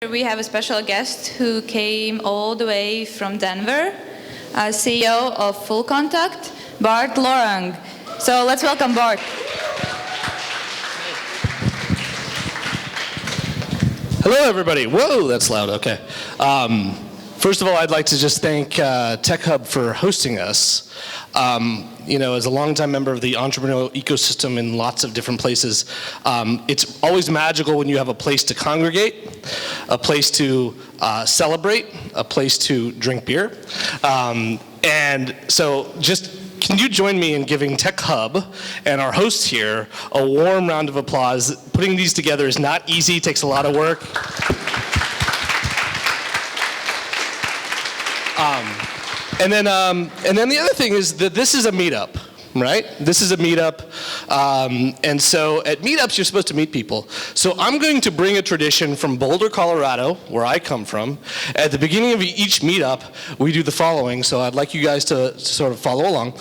We have a special guest who came all the way from Denver, CEO of FullContact, Bart Lorang. So let's welcome Bart. Hello, everybody. Whoa, that's loud. Okay. First of all, I'd like to just thank TechHub for hosting us. As a longtime member of the entrepreneurial ecosystem in lots of different places, it's always magical when you have a place to congregate, a place to celebrate, a place to drink beer. And so can you join me in giving TechHub and our hosts here a warm round of applause? Putting these together is not easy, takes a lot of work. And then the other thing is that this is a meetup, right? This is a meetup, and so at meetups you're supposed to meet people. So I'm going to bring a tradition from Boulder, Colorado, where I come from. At the beginning of each meetup, we do the following. So I'd like you guys to sort of follow along.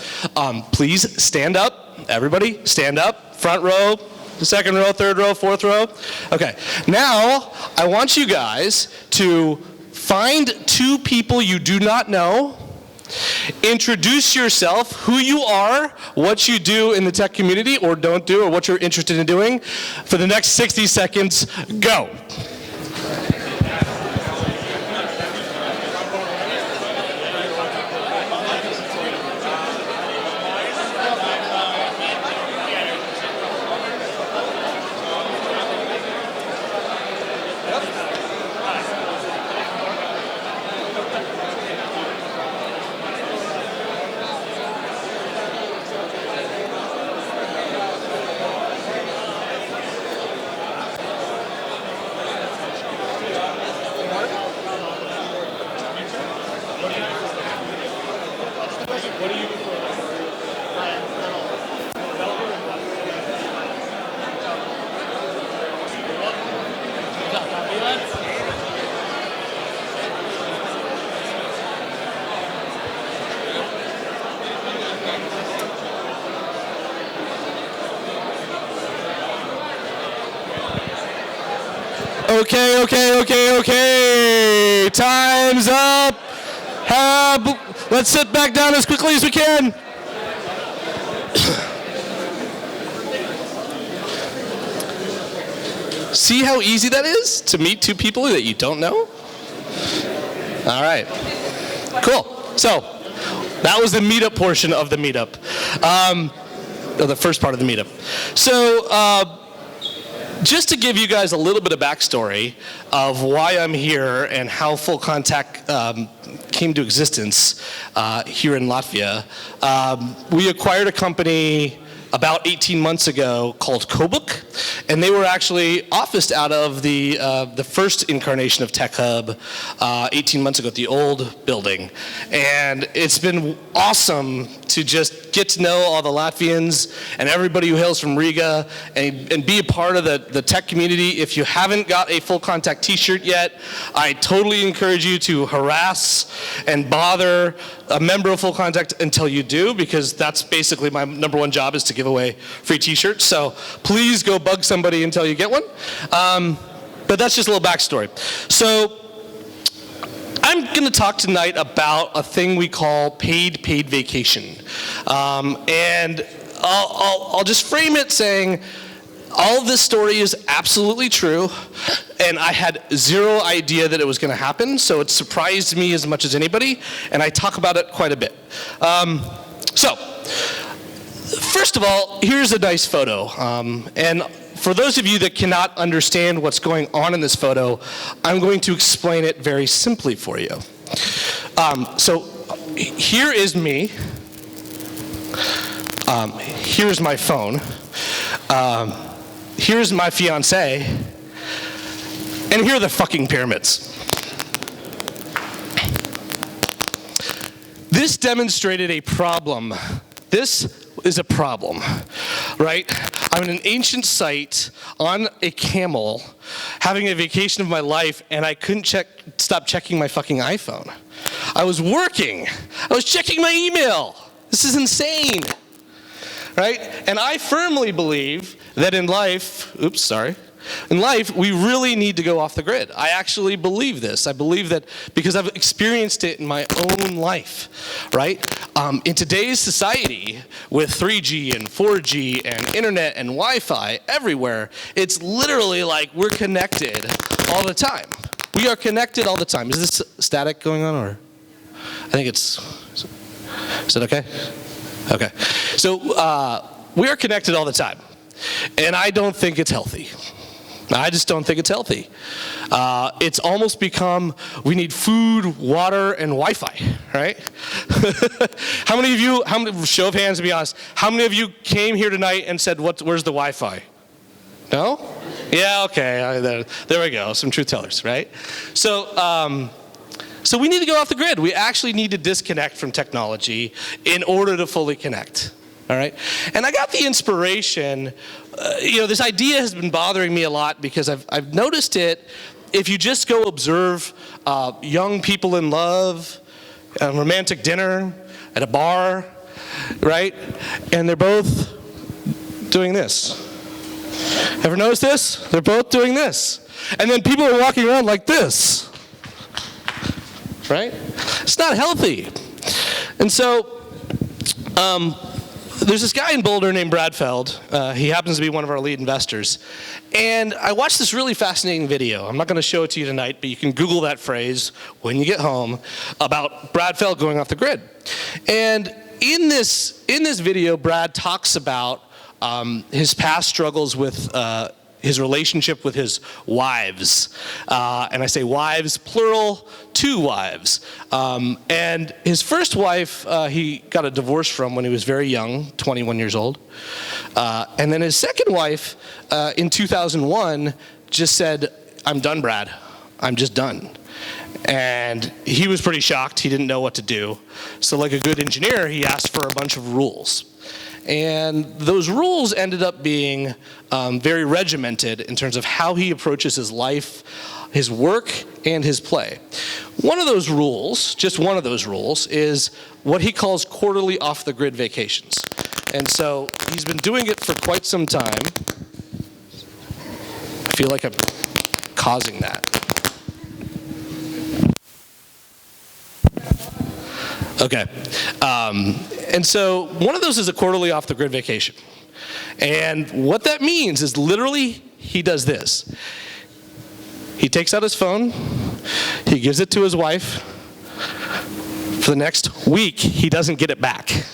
Please stand up, everybody, stand up, front row. The second row, third row, fourth row. Okay, now I want you guys to find two people you do not know. Introduce yourself, who you are, what you do in the tech community or don't do, or what you're interested in doing. For the next 60 seconds, go. Okay. Time's up. Let's sit back down as quickly as we can. See how easy that is to meet two people that you don't know? All right. Cool. So that was the meetup portion of the meetup. Or the first part of the meetup. So just to give you guys a little bit of backstory of why I'm here and how FullContact came to existence here in Latvia, we acquired a company about 18 months ago called Kobook, and they were actually officed out of the first incarnation of TechHub 18 months ago at the old building. And it's been awesome to just get to know all the Latvians and everybody who hails from Riga and be a part of the tech community. If you haven't got a FullContact t-shirt yet, I totally encourage you to harass and bother a member of FullContact until you do, because that's basically my number one job, is to give away free t-shirts. So please go bug somebody until you get one. But that's just a little backstory. So I'm going to talk tonight about a thing we call paid vacation. And I'll just frame it saying, all of this story is absolutely true, and I had zero idea that it was going to happen, so it surprised me as much as anybody, and I talk about it quite a bit. So, first of all, here's a nice photo. And for those of you that cannot understand what's going on in this photo, I'm going to explain it very simply for you. So, here is me. Here's my phone. Here's my fiance, and here are the fucking pyramids. This demonstrated a problem. This is a problem, right? I'm in an ancient site on a camel, having a vacation of my life, and I couldn't stop checking my fucking iPhone. I was working. I was checking my email. This is insane. right? And I firmly believe that in life, In life, we really need to go off the grid. I actually believe this. I believe that because I've experienced it in my own life, right? In today's society, with 3G and 4G and internet and Wi-Fi everywhere, it's literally like we're connected all the time. We are connected all the time. Is this static going on, or? I think it's, is it okay? Okay. So we are connected all the time, and I don't think it's healthy. I just don't think it's healthy. It's almost become, we need food, water, and Wi-Fi, right? How many of you, show of hands to be honest, how many of you came here tonight and said, where's the Wi-Fi? No? Yeah, okay, there we go, some truth tellers, right? So we need to go off the grid. We actually need to disconnect from technology in order to fully connect. All right, and I got the inspiration. This idea has been bothering me a lot because I've noticed it. If you just go observe young people in love, a romantic dinner at a bar, right, and they're both doing this. Ever notice this? They're both doing this, and then people are walking around like this, right? It's not healthy, and so. There's this guy in Boulder named Brad Feld. He happens to be one of our lead investors. And I watched this really fascinating video. I'm not going to show it to you tonight, but you can Google that phrase when you get home about Brad Feld going off the grid. And in this video, Brad talks about his past struggles with his relationship with his wives. And I say wives, plural, 2 wives. And his first wife, he got a divorce from when he was very young, 21 years old. And then his second wife, in 2001, just said, "I'm done, Brad. I'm just done." And he was pretty shocked. He didn't know what to do. So like a good engineer, he asked for a bunch of rules. And those rules ended up being very regimented in terms of how he approaches his life, his work, and his play. One of those rules, just one of those rules, is what he calls quarterly off-the-grid vacations. And so he's been doing it for quite some time. I feel like I'm causing that. Okay. And so one of those is a quarterly off-the-grid vacation. And what that means is literally he does this. He takes out his phone, he gives it to his wife. For the next week, he doesn't get it back,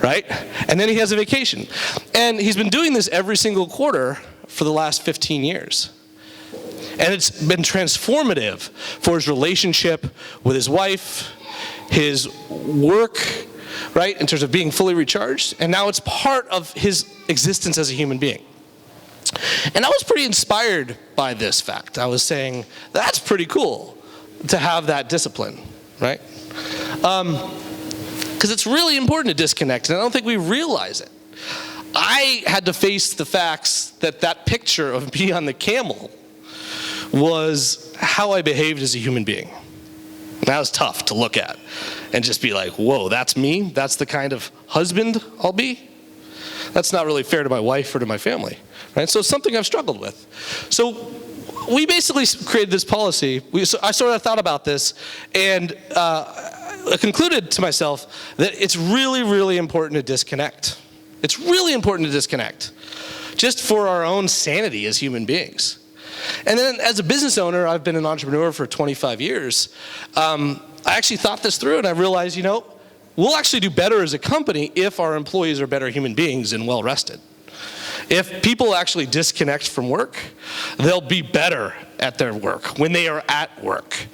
right? And then he has a vacation. And he's been doing this every single quarter for the last 15 years. And it's been transformative for his relationship with his wife, his work, right, in terms of being fully recharged, and now it's part of his existence as a human being. And I was pretty inspired by this fact. I was saying, that's pretty cool to have that discipline, right? Because it's really important to disconnect, and I don't think we realize it. I had to face the facts that picture of me on the camel was how I behaved as a human being. That was tough to look at and just be like, whoa, that's me? That's the kind of husband I'll be? That's not really fair to my wife or to my family, right? So it's something I've struggled with. So we basically created this policy. I sort of thought about this, and I concluded to myself that it's really, really important to disconnect. It's really important to disconnect, just for our own sanity as human beings. And then as a business owner, I've been an entrepreneur for 25 years. I actually thought this through, and I realized, we'll actually do better as a company if our employees are better human beings and well-rested. If people actually disconnect from work, they'll be better at their work when they are at work.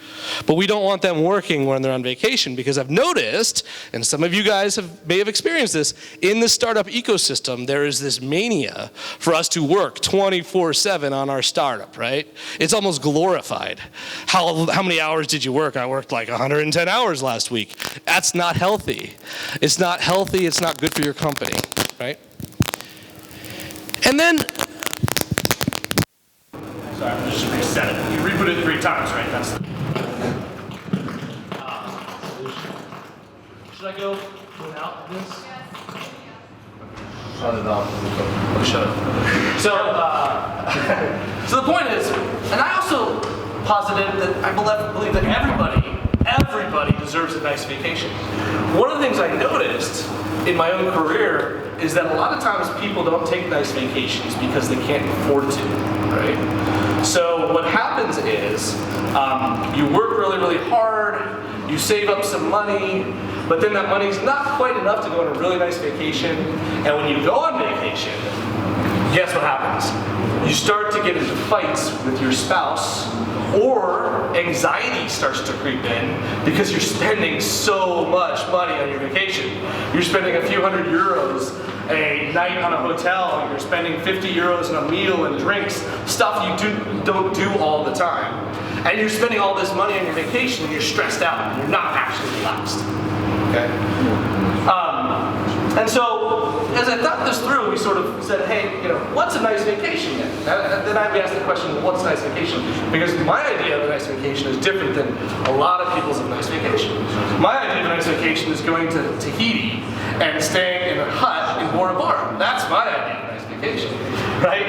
But we don't want them working when they're on vacation, because I've noticed, and some of you guys may have experienced this, in the startup ecosystem, there is this mania for us to work 24/7 on our startup, right? It's almost glorified. How many hours did you work? I worked like 110 hours last week. That's not healthy. It's not healthy. It's not good for your company, right? And then, sorry, I'm just reset it. You reboot it 3 times, right? That's the should I go without this? Shut up. So the point is, and I also posited that I believe that everybody deserves a nice vacation. One of the things I noticed in my own career is that a lot of times people don't take nice vacations because they can't afford to, right? So what happens is you work really, really hard, you save up some money, but then that money's not quite enough to go on a really nice vacation. And when you go on vacation, guess what happens? You start to get into fights with your spouse, or anxiety starts to creep in because you're spending so much money on your vacation. You're spending a few hundred euros a night on a hotel, you're spending 50 euros on a meal and drinks, stuff you don't do all the time. And you're spending all this money on your vacation and you're stressed out and you're not actually relaxed. Okay? And so, as I thought this through, we sort of said, hey, what's a nice vacation then? And then we asked the question, well, what's a nice vacation? Because my idea of a nice vacation is different than a lot of people's of nice vacation. My idea of a nice vacation is going to Tahiti and staying in a hut in Bora Bora. That's my idea of a nice vacation, right?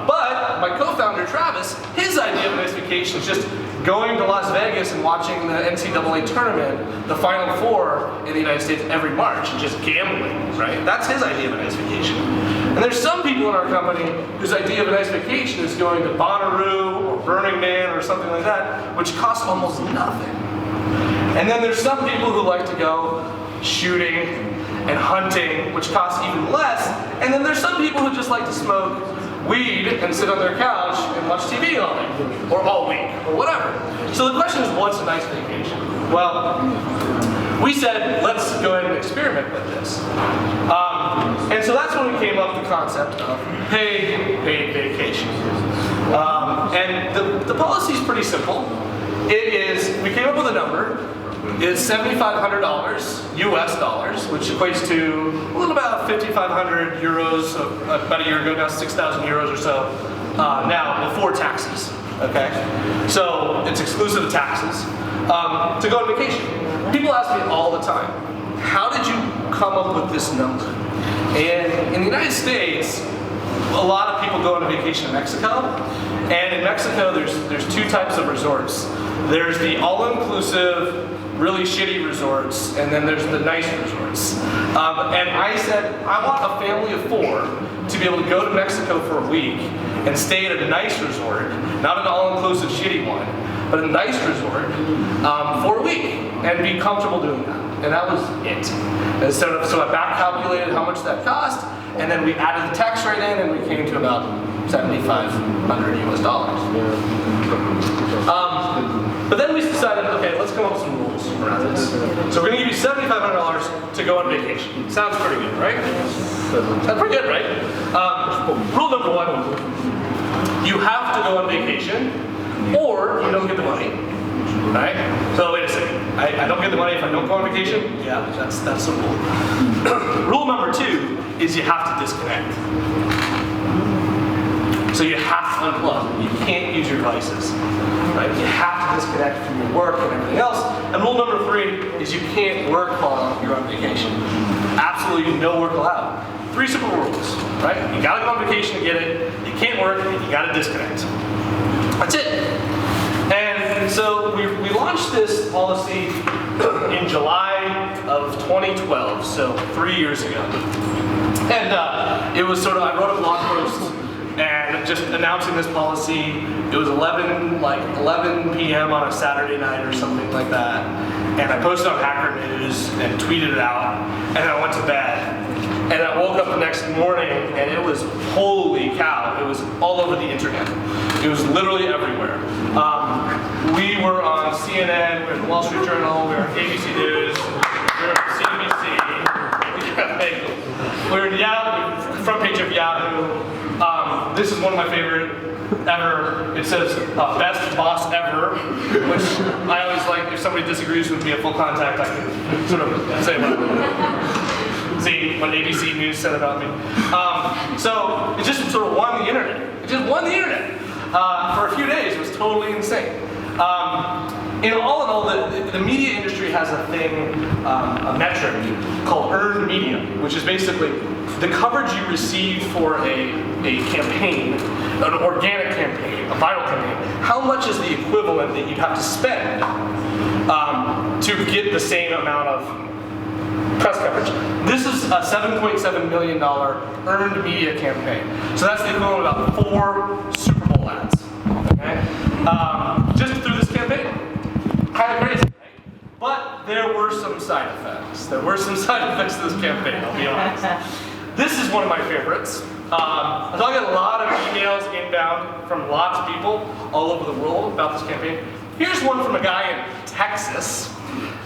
But my co-founder, Travis, his idea of a nice vacation is just going to Las Vegas and watching the NCAA tournament, the Final Four in the United States every March, and just gambling, right? That's his idea of a nice vacation. And there's some people in our company whose idea of a nice vacation is going to Bonnaroo or Burning Man or something like that, which costs almost nothing. And then there's some people who like to go shooting and hunting, which costs even less. And then there's some people who just like to smoke weed and sit on their couch and watch TV all day, or all week, or whatever. So the question is, what's a nice vacation? Well, we said, let's go ahead and experiment with this. And so that's when we came up with the concept of paid vacation. And the policy is pretty simple. It is, we came up with a number. It's $7,500 US dollars, which equates to a little about 5,500 euros, about a year ago now, 6,000 euros or so, now before taxes, okay? So it's exclusive of taxes, to go on vacation. People ask me all the time, how did you come up with this number? And in the United States, a lot of people go on a vacation in Mexico, and in Mexico there's two types of resorts. There's the all-inclusive, really shitty resorts, and then there's the nice resorts. And I said, I want a family of 4 to be able to go to Mexico for a week and stay at a nice resort, not an all-inclusive shitty one, but a nice resort for a week and be comfortable doing that. And that was it. And so I back calculated how much that cost, and then we added the tax rate in, and we came to about 7,500 US dollars. But then we decided, okay, let's come up with some rules around this. So we're going to give you $7,500 to go on vacation. Sounds pretty good, right? Sounds pretty good, right? Rule number 1, you have to go on vacation, or you don't get the money, right? So wait a second, I don't get the money if I don't go on vacation? Yeah, that's the rule. Rule number 2 is you have to disconnect. So you have to unplug. You can't use your devices, right? You have to disconnect from your work and everything else. And rule number 3 is you can't work while you're on vacation. Absolutely no work allowed. 3 simple rules, right? You gotta go on vacation to get it. You can't work, and you gotta disconnect. That's it. And so we launched this policy in July of 2012, so 3 years ago. And it was sort of, I wrote a blog post and just announcing this policy. It was 11 p.m. on a Saturday night or something like that. And I posted on Hacker News and tweeted it out, and I went to bed. And I woke up the next morning, and it was, holy cow, it was all over the internet. It was literally everywhere. We were on CNN, we were on the Wall Street Journal, we were on ABC News, we were on CNBC, we were in Yahoo, front page of Yahoo. This is one of my favorite ever. It says, best boss ever, which I always like, if somebody disagrees with me at FullContact, I can sort of say see what ABC News said about me. So it just sort of won the internet. It just won the internet for a few days. It was totally insane. in all, the media industry has a thing, a metric called earned media, which is basically the coverage you receive for a campaign, an organic campaign, a viral campaign. How much is the equivalent that you'd have to spend to get the same amount of press coverage? This is a $7.7 million earned media campaign. So that's the equivalent of about 4 Super Bowl ads. Okay? Just through this campaign. Kind of crazy, right? But there were some side effects. There were some side effects to this campaign, I'll be honest. This is one of my favorites. So I get a lot of emails inbound from lots of people all over the world about this campaign. Here's one from a guy in Texas,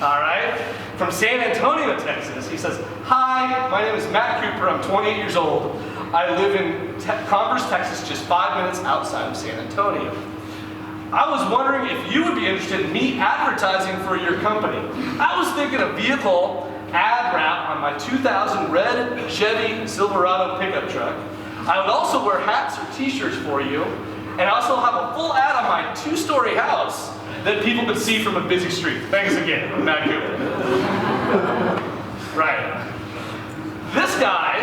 all right? From San Antonio, Texas. He says, "Hi, my name is Matt Cooper. I'm 28 years old. I live in Converse, Texas, just 5 minutes outside of San Antonio. I was wondering if you would be interested in me advertising for your company. I was thinking a vehicle ad wrap on my 2000 red Chevy Silverado pickup truck. I would also wear hats or t-shirts for you, and I also have a full ad on my 2-story house that people could see from a busy street. Thanks again, Matt Cooper." Right. This guy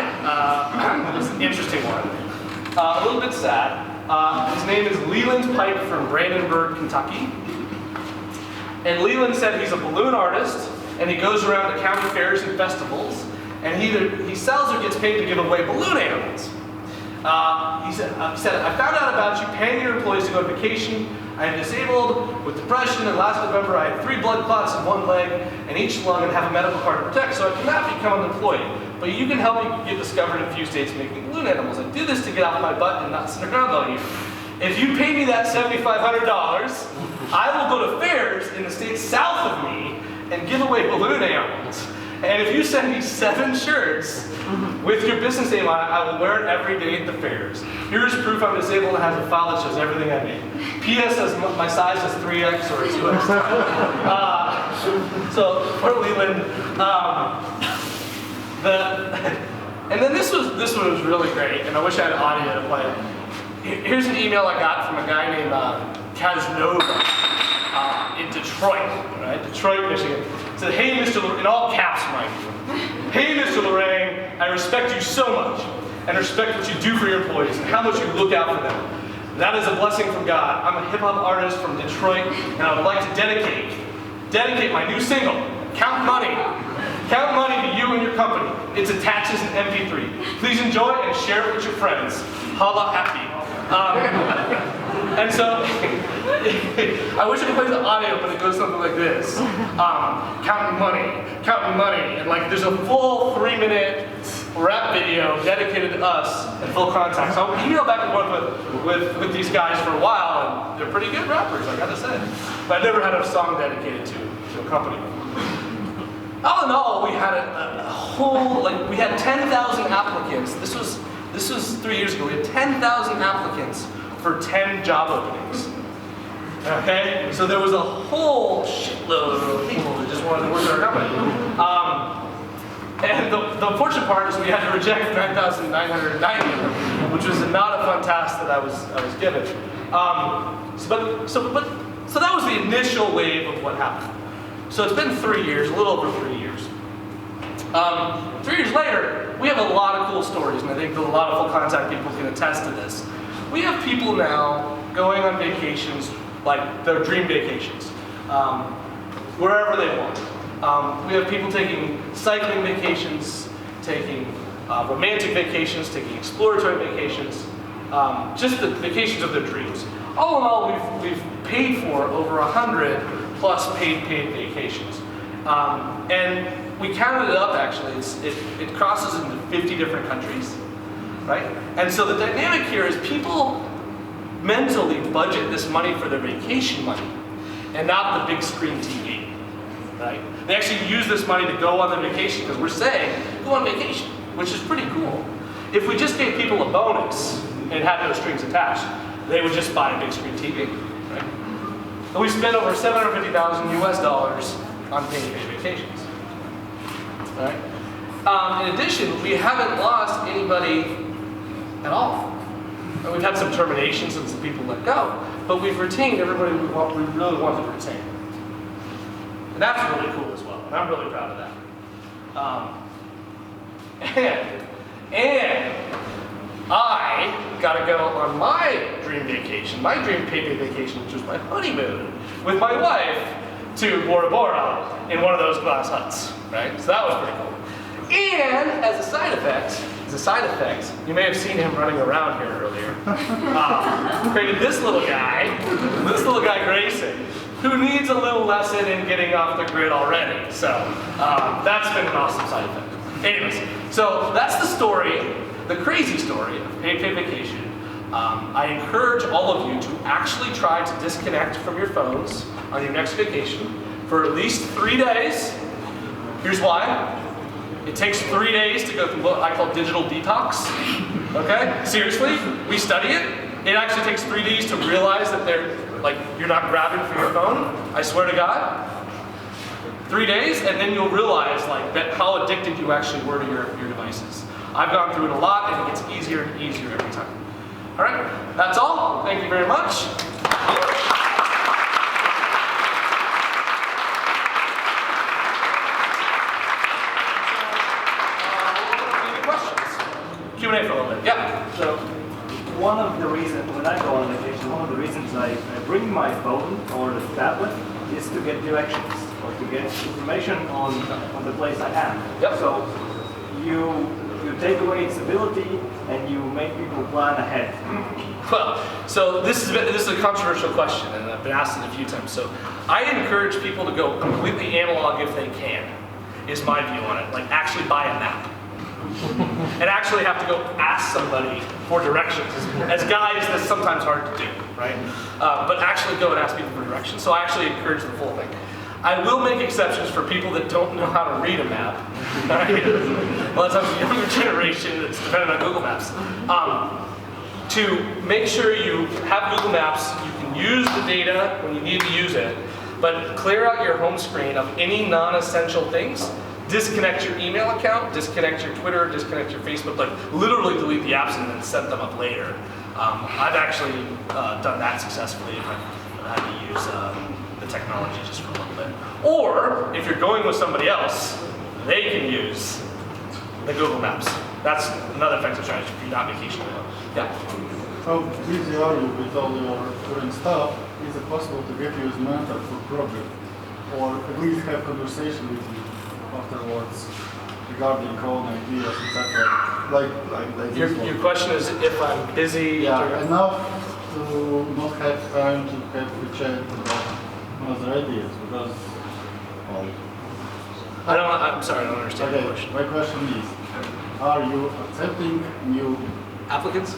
is an interesting one. A little bit sad. His name is Leland Pipe from Brandenburg, Kentucky. And Leland said he's a balloon artist, and he goes around to county fairs and festivals, and he sells or gets paid to give away balloon animals. He said, "I found out about you paying your employees to go on vacation. I am disabled with depression, and last November I had 3 blood clots in one leg and each lung and have a medical card to protect, so I cannot become unemployed. But you can help me get discovered in a few states making balloon animals. I do this to get off my butt and not sit around all year. If you pay me that $7,500, I will go to fairs in the states south of me and give away balloon animals. And if you send me 7 shirts with your business name on it, I will wear it every day at the fairs. Here's proof I'm disabled and has a file that shows everything I made. P.S. says my size is 3X or 2X. So, for Leland, and then this one was really great, and I wish I had audio to play. Here's an email I got from a guy named Casanova in Detroit, right? Detroit, Michigan. It said, "Hey, Mr. Lorang," in all caps, Mike. "Hey, Mr. Lorang, I respect you so much, and respect what you do for your employees and how much you look out for them. That is a blessing from God. I'm a hip-hop artist from Detroit, and I would like to dedicate my new single, Count Money to you and your company. It's attached as an MP3. Please enjoy and share it with your friends. Holla happy." And so, I wish I could play the audio, but it goes something like this. Counting money, and like there's a full 3-minute rap video dedicated to us at FullContact. So I'll email back and forth with these guys for a while, and they're pretty good rappers, I gotta say. But I've never had a song dedicated to a company. All in all, we had we had 10,000 applicants. This was 3 years ago. We had 10,000 applicants for 10 job openings. Okay? So there was a whole shitload of people that just wanted to work at our company. And the unfortunate part is we had to reject 9,990, which was not a fun task that I was given. So that was the initial wave of what happened. So it's been 3 years, a little over 3 years. 3 years later, we have a lot of cool stories, and I think that a lot of FullContact people can attest to this. We have people now going on vacations, like their dream vacations, wherever they want. We have people taking cycling vacations, taking romantic vacations, taking exploratory vacations, just the vacations of their dreams. All in all, we've paid for over 100 plus paid vacations. And we counted it up, actually. It crosses into 50 different countries, right? And so the dynamic here is people mentally budget this money for their vacation money and not the big screen TV, right? They actually use this money to go on their vacation because we're saying, go on vacation, which is pretty cool. If we just gave people a bonus and had no strings attached, they would just buy a big screen TV, right? And we spent over $750,000 US on paid vacations, right? In addition, we haven't lost anybody at all. And we've had some terminations and some people let go, but we've retained everybody we really want to retain. And that's really cool as well, and I'm really proud of that. And I got to go on my dream vacation, my dream paid vacation, which was my honeymoon, with my wife to Bora Bora in one of those glass huts, right? So that was pretty cool. And as a side effect, you may have seen him running around here earlier. Created this little guy Grayson, who needs a little lesson in getting off the grid already. So that's been an awesome side effect. Anyways, so that's the story, the crazy story of paid vacation. I encourage all of you to actually try to disconnect from your phones on your next vacation for at least 3 days. Here's why. It takes 3 days to go through what I call digital detox. Okay? Seriously, we study it. It actually takes 3 days to realize that you're not grabbing for your phone. I swear to God. 3 days, and then you'll realize how addicted you actually were to your devices. I've gone through it a lot, and it gets easier and easier every time. All right, that's all. Thank you very much. Any questions? Q&A for a little bit. Yeah. So, one of the reasons when I go on vacation, one of the reasons I bring my phone or the tablet is to get directions or to get information on the place I am. Yep. So, you take away its ability and you make people plan ahead. Well, so this is a controversial question, and I've been asked it a few times. So I encourage people to go completely analog if they can, is my view on it. Like actually buy a map. And actually have to go ask somebody for directions. As guys, that's sometimes hard to do, right? But actually go and ask people for directions. So I actually encourage the full thing. I will make exceptions for people that don't know how to read a map. Right? A lot of times the younger generation that's dependent on Google Maps. To make sure you have Google Maps, you can use the data when you need to use it, but clear out your home screen of any non-essential things. Disconnect your email account, disconnect your Twitter, disconnect your Facebook, literally delete the apps and then set them up later. I've actually done that successfully if I've had to use the technology just for a little bit. Or, if you're going with somebody else, they can use the Google Maps. That's another effective strategy if you're not vacationing alone. Yeah? How busy are you with all your current stuff? Is it possible to get you as mentor for project? Or at least have conversation with you afterwards regarding own ideas, etc. Like your question is if I'm busy? Enough to not have time to have a chat about other ideas because, well, I'm sorry, I don't understand the question. My question is, are you accepting new applicants?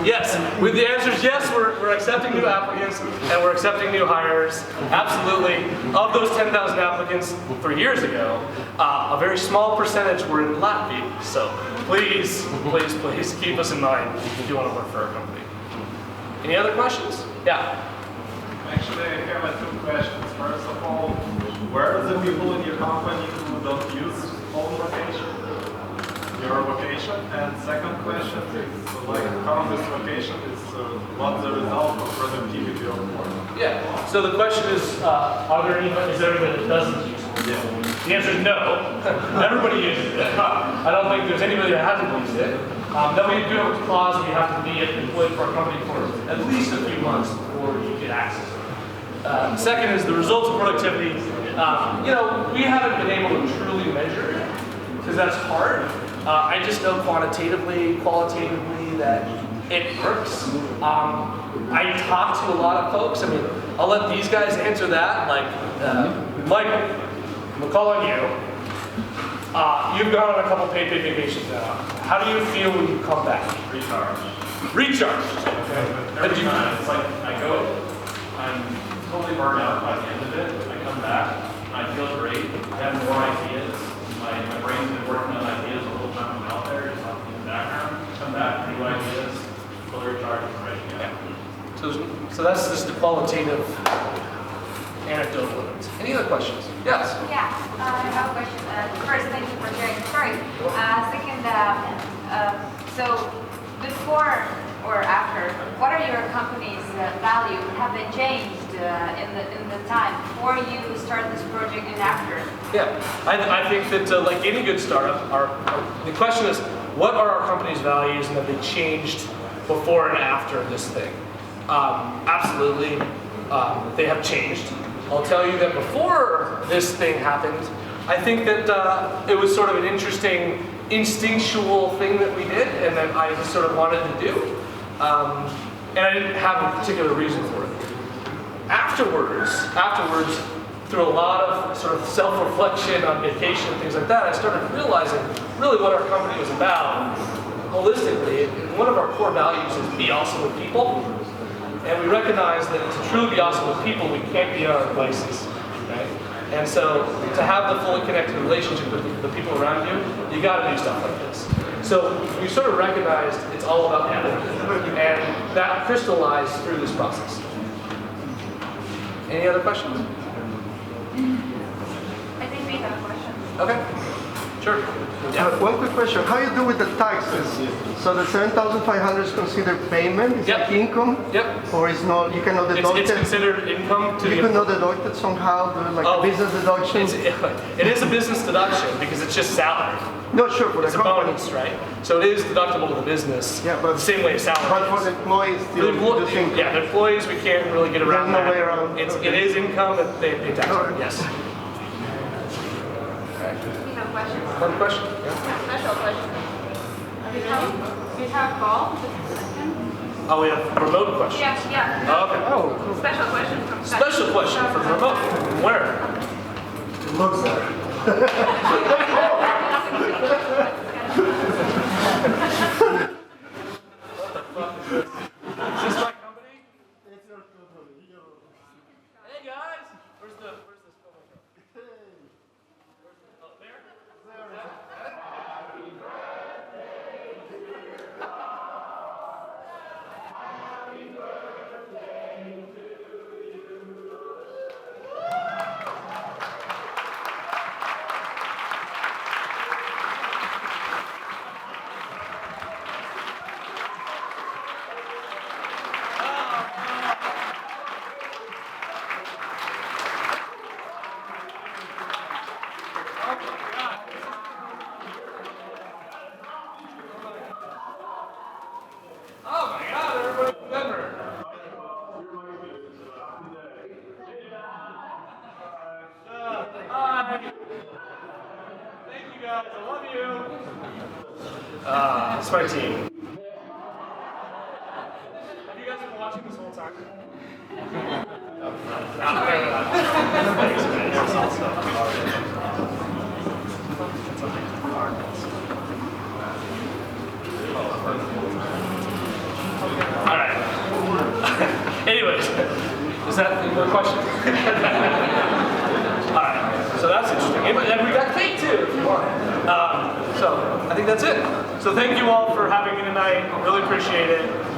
Yes. The answer is yes, we're accepting new applicants and we're accepting new hires. Absolutely. Of those 10,000 applicants 3 years ago, a very small percentage were in Latvia. So please keep us in mind if you want to work for our company. Any other questions? Yeah. Actually, I have 2 questions. First of all, where are the people in your company who don't use home location? Your location? And second question is, how this location is, what's the result of productivity of work? Yeah, so the question is, is there anybody that doesn't use it? Yeah. The answer is no. Everybody uses it. I don't think there's anybody that hasn't used it. Then we do have a clause we have to be employed for our company for at least a few months before you get access to it. Second is the results of productivity. We haven't been able to truly measure it because that's hard. I just know qualitatively that it works. I talk to a lot of folks. I'll let these guys answer that. Michael, we'll call on you. You've gone on a couple paid vacations now. How do you feel when you come back? Recharge. Okay. Every time, it's like I go, I'm totally burned out by the end of it. I come back, I feel great. I have more ideas. My brain's been working on ideas the whole time I'm out there, just in the background. Come back, new ideas, fully recharged and ready to go. So that's just the qualitative anecdotal evidence. Any other questions? Yes? Yeah, I have a question. First, thank you for sharing the story. Second, so before or after, what are your company's values? Have they changed in the time? before you start this project and after? Yeah, I think that like any good startup, the question is, what are our company's values and have they changed before and after this thing? Absolutely, they have changed. I'll tell you that before this thing happened, I think that it was sort of an interesting instinctual thing that we did and that I just sort of wanted to do. And I didn't have a particular reason for it. Afterwards, through a lot of sort of self-reflection on vacation and things like that, I started realizing really what our company was about holistically. And one of our core values is be awesome with people. And we recognize that to truly be awesome with people, we can't be on our devices, right? And so to have the fully connected relationship with the people around you, you got to do stuff like this. So we sort of recognized it's all about empathy, and that crystallized through this process. Any other questions? I think we have questions. Okay, sure. Yeah. One quick question. How you do with the taxes? So the 7,500 is considered payment? Is Yep. it income? Yep. Or is not, you cannot deduct It's it? considered income to You the cannot deduct it somehow, do like Oh, a business deduction? it is a business deduction because it's just salary. No, sure, for It's the a company. bonus, right? So it is deductible to the business. Yeah, but- the same way as salary. But for is. the employees, The still, employ- you think? yeah, the employees, we can't really get around There's no that. way around. It Okay. is income that they pay tax on, Alright. yes. We have questions. One question? Yeah. Special question. We have a call. Oh, we have remote questions. Yeah. Oh, okay. Oh, cool. Special question from Special question from remote. Where? It looks there. Is this my company? Hey guys! Where's this phone go? Oh, there? Oh my God, everybody from Denver. Hi. Thank you guys, I love you. It's my team. Have you guys been watching this whole time? All right. Anyways, is that any more questions? All right. So that's interesting. And we got cake too, if you want. So I think that's it. So thank you all for having me tonight. Really appreciate it.